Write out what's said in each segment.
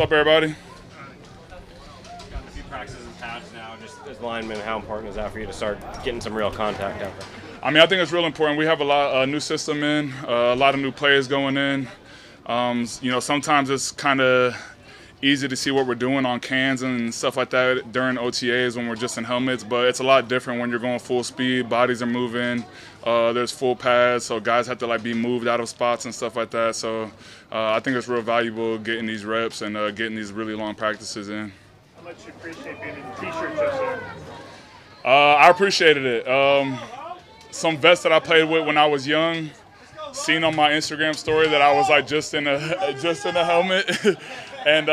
up, everybody? Got a few practices in pads now. Just as linemen, how important is that for you to start getting some real contact out there? I mean, I think it's real important. We have a lot new system in, a lot of new players going in. Sometimes it's kind of easy to see what we're doing on cans and stuff like that during OTAs when we're just in helmets, but it's a lot different when you're going full speed, bodies are moving, there's full pads, so guys have to be moved out of spots and stuff like that. So I think it's real valuable getting these reps and getting these really long practices in. How much you appreciate being in the t-shirt yesterday? I appreciated it. Some vets that I played with when I was young, seen on my Instagram story that I was just in a helmet, and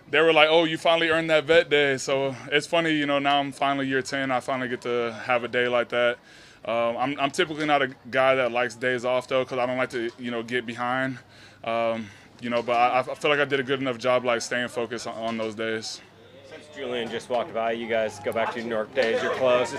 they were like, "Oh, you finally earned that vet day." So it's funny, now I'm finally year 10. I finally get to have a day like that. I'm typically not a guy that likes days off though, because I don't like to get behind. But I feel like I did a good enough job staying focused on those days. Since Julian just walked by, you guys go back to New York days. You're close.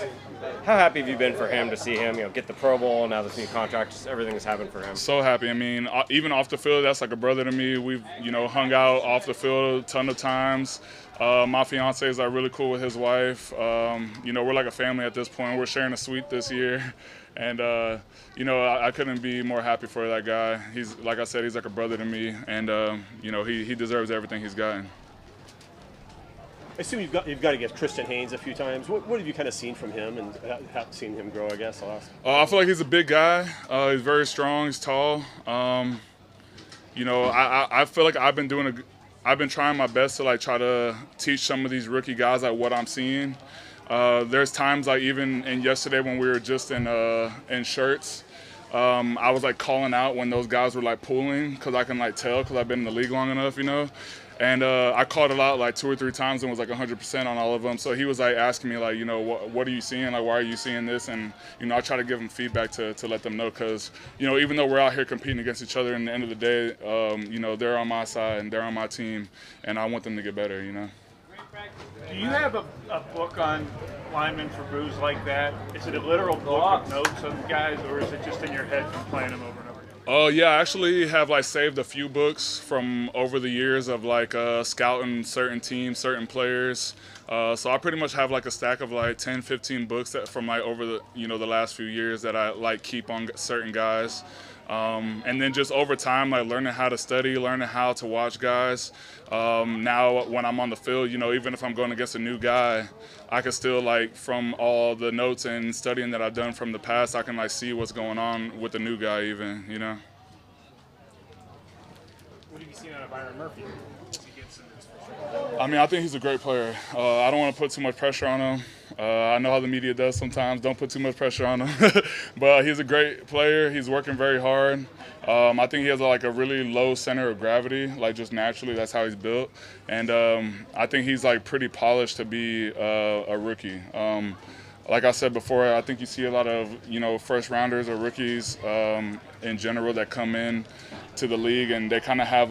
How happy have you been for him to see him, get the Pro Bowl, now this new contract, just everything that's happened for him? So happy. I mean, even off the field, that's like a brother to me. We've, hung out off the field a ton of times. My fiance is really cool with his wife. We're like a family at this point. We're sharing a suite this year. And, I couldn't be more happy for that guy. He's, like I said, he's like a brother to me. And, he deserves everything he's gotten. I assume you've got to get Tristan Haynes a few times. What have you kind of seen from him and have seen him grow, I guess? I feel like he's a big guy. He's very strong. He's tall. I feel like I've been trying my best to try to teach some of these rookie guys what I'm seeing. There's times even in yesterday when we were just in shirts, I was calling out when those guys were pulling because I can tell because I've been in the league long enough, And I called it out 2 or 3 times and was 100% on all of them. So he was asking me what are you seeing? Why are you seeing this? And I try to give him feedback to let them know because even though we're out here competing against each other, in the end of the day, they're on my side and they're on my team, and I want them to get better. Do you have a book on linemen for booze like that? Is it a literal book with notes on guys, or is it just in your head from playing them over and over again? Oh yeah, I actually have saved a few books from over the years of scouting certain teams, certain players. So I pretty much have a stack of 10, 15 books that from over the the last few years that I keep on certain guys. And then just over time, learning how to study, learning how to watch guys. Now when I'm on the field, even if I'm going against a new guy, I can still from all the notes and studying that I've done from the past, I can see what's going on with the new guy even, What have you seen out of Byron Murphy? I mean, I think he's a great player. I don't want to put too much pressure on him. I know how the media does sometimes. Don't put too much pressure on him. But he's a great player. He's working very hard. I think he has a really low center of gravity, just naturally. That's how he's built. And I think he's pretty polished to be a rookie. Like I said before, I think you see a lot of first rounders or rookies in general that come in to the league and they kind of have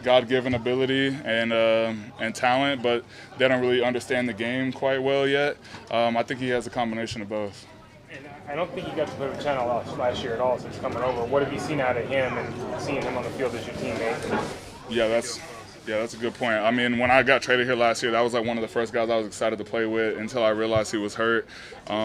God-given ability and talent, but they don't really understand the game quite well yet. I think he has a combination of both. And I don't think you got to play with Channel last year at all since coming over. What have you seen out of him and seeing him on the field as your teammate? Yeah, that's a good point. I mean, when I got traded here last year, that was one of the first guys I was excited to play with until I realized he was hurt.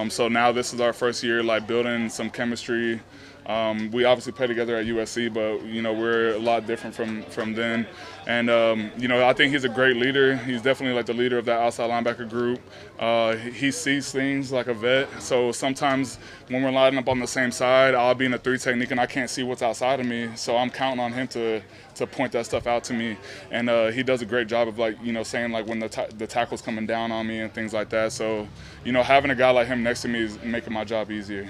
So now this is our first year building some chemistry. We obviously play together at USC, but we're a lot different from then. And I think he's a great leader. He's definitely the leader of that outside linebacker group. He sees things like a vet. So sometimes when we're lining up on the same side, I'll be in a 3 technique and I can't see what's outside of me. So I'm counting on him to point that stuff out to me. And he does a great job of saying when the tackle's coming down on me and things like that. So having a guy like him next to me is making my job easier.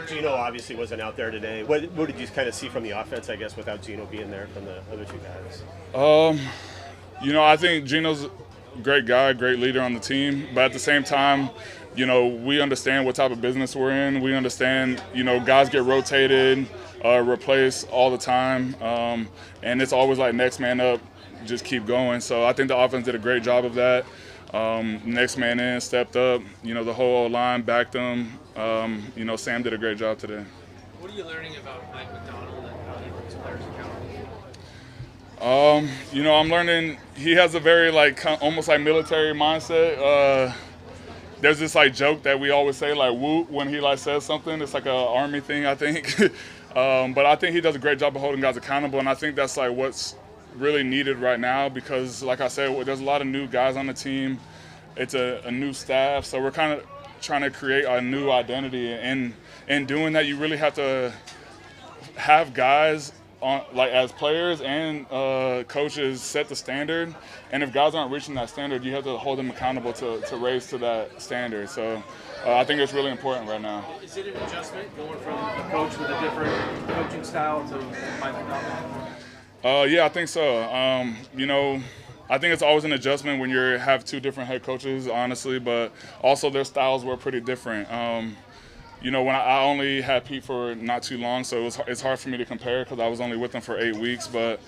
Gino obviously wasn't out there today. What did you kind of see from the offense, I guess, without Gino being there from the other 2 guys? I think Gino's a great guy, great leader on the team. But at the same time, we understand what type of business we're in. We understand, guys get rotated, replaced all the time. And it's always next man up, just keep going. So I think the offense did a great job of that. Next man in, stepped up. The whole O-line backed them. Sam did a great job today. What are you learning about Mike McDonald and how he brings players accountable? You know, I'm learning he has a very like almost like military mindset. There's this like joke that we always say like whoop when he like says something. It's like a army thing, I think. But I think he does a great job of holding guys accountable, and I think that's like what's really needed right now because, like I said, there's a lot of new guys on the team. It's a new staff, so we're kind of trying to create a new identity. And in doing that, you really have to have guys on, like as players and coaches, set the standard. And if guys aren't reaching that standard, you have to hold them accountable to raise to that standard. So I think it's really important right now. Is it an adjustment going from a coach with a different coaching style to Mike McDonald? Yeah, I think so. You know, I think it's always an adjustment when you have two different head coaches, honestly, but also their styles were pretty different. You know, when I only had Pete for not too long, so it's hard for me to compare because I was only with him for 8 weeks. But,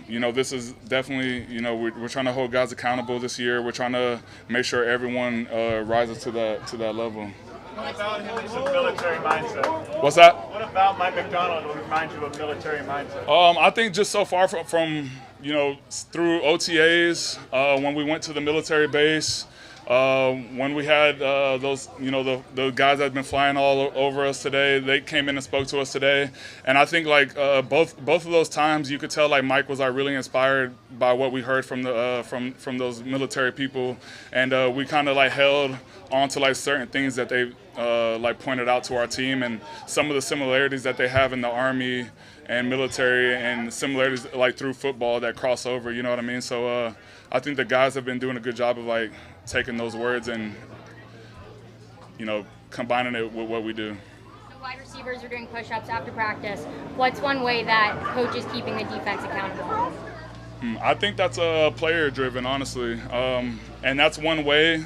you know, this is definitely, you know, we're trying to hold guys accountable this year. We're trying to make sure everyone rises to that level. What about him is a military mindset? What's that? What about Mike McDonald will remind you of military mindset? I think just so far from you know, through OTAs, when we went to the military base, when we had those, you know, the guys that have been flying all over us today, they came in and spoke to us today, and I think like both of those times, you could tell like Mike was like really inspired by what we heard from the from those military people, and we kind of like held on to like certain things that they like pointed out to our team, and some of the similarities that they have in the Army and military, and similarities like through football that cross over. You know what I mean? So I think the guys have been doing a good job of like taking those words and, you know, combining it with what we do. The wide receivers are doing push-ups after practice. What's one way that coach is keeping the defense accountable? I think that's player-driven, honestly, and that's one way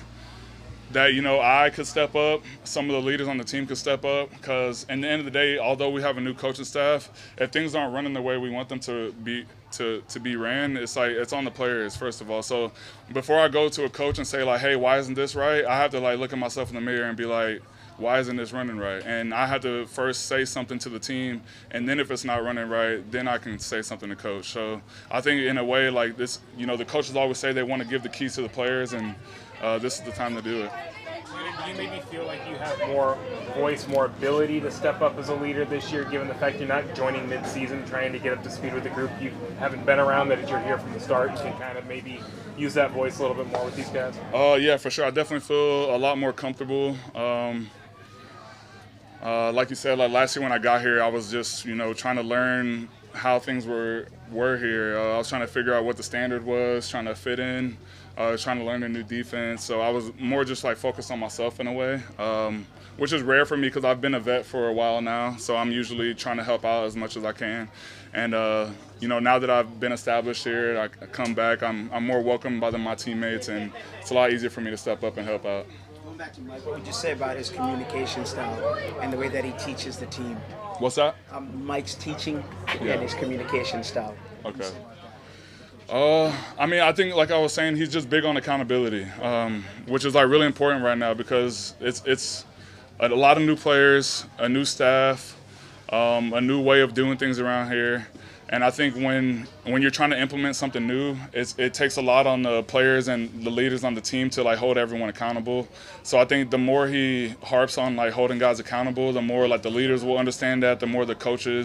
that, you know, I could step up, some of the leaders on the team could step up, because at the end of the day, although we have a new coaching staff, if things aren't running the way we want them to be ran, it's like it's on the players first of all. So before I go to a coach and say like, hey, why isn't this right, I have to like look at myself in the mirror and be like, why isn't this running right? And I have to first say something to the team, and then if it's not running right, then I can say something to coach. So I think in a way like this, you know, the coaches always say they want to give the keys to the players, and this is the time to do it. Do you maybe feel like you have more voice, more ability to step up as a leader this year, given the fact you're not joining mid-season, trying to get up to speed with the group? You haven't been around, that you're here from the start. You can kind of maybe use that voice a little bit more with these guys? Yeah, for sure. I definitely feel a lot more comfortable. Like you said, like last year when I got here, I was just, you know, trying to learn how things were here. I was trying to figure out what the standard was, trying to fit in, trying to learn a new defense. So I was more just like focused on myself in a way, which is rare for me because I've been a vet for a while now. So I'm usually trying to help out as much as I can. And, you know, now that I've been established here, I come back, I'm more welcomed by my teammates, and it's a lot easier for me to step up and help out. Going back to Mike, what would you say about his communication style and the way that he teaches the team? What's that? Mike's teaching Yeah. and his communication style. Okay. I mean, I think, like I was saying, he's just big on accountability, which is like really important right now because it's a lot of new players, a new staff, a new way of doing things around here. And I think when you're trying to implement something new, it takes a lot on the players and the leaders on the team to like hold everyone accountable. So I think the more he harps on like holding guys accountable, the more like the leaders will understand that, the more the coaching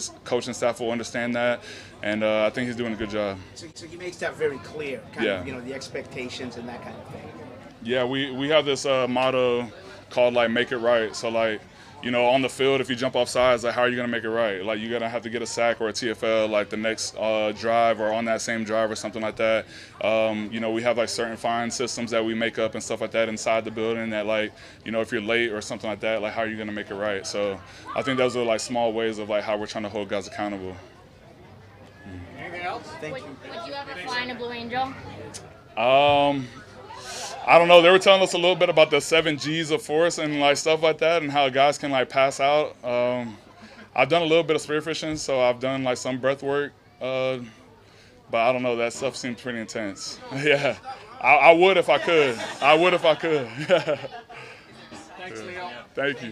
staff will understand that. And I think he's doing a good job. So he makes that very clear, kind Yeah. of, you know, the expectations and that kind of thing. Yeah, we have this motto called like make it right. So like, you know, on the field, if you jump off sides, like how are you gonna make it right? Like you're gonna have to get a sack or a TFL like the next drive or on that same drive or something like that. You know, we have like certain fine systems that we make up and stuff like that inside the building that like, you know, if you're late or something like that, like how are you gonna make it right? So I think those are like small ways of like how we're trying to hold guys accountable. Anything else? Thank Would you. you ever fly in a Blue Angel? I don't know. They were telling us a little bit about the 7 G's of force and like stuff like that, and how guys can like pass out. I've done a little bit of spearfishing, so I've done like some breath work, but I don't know. That stuff seems pretty intense. Yeah, I would if I could. I would if I could. Thanks, Leo. Thank you.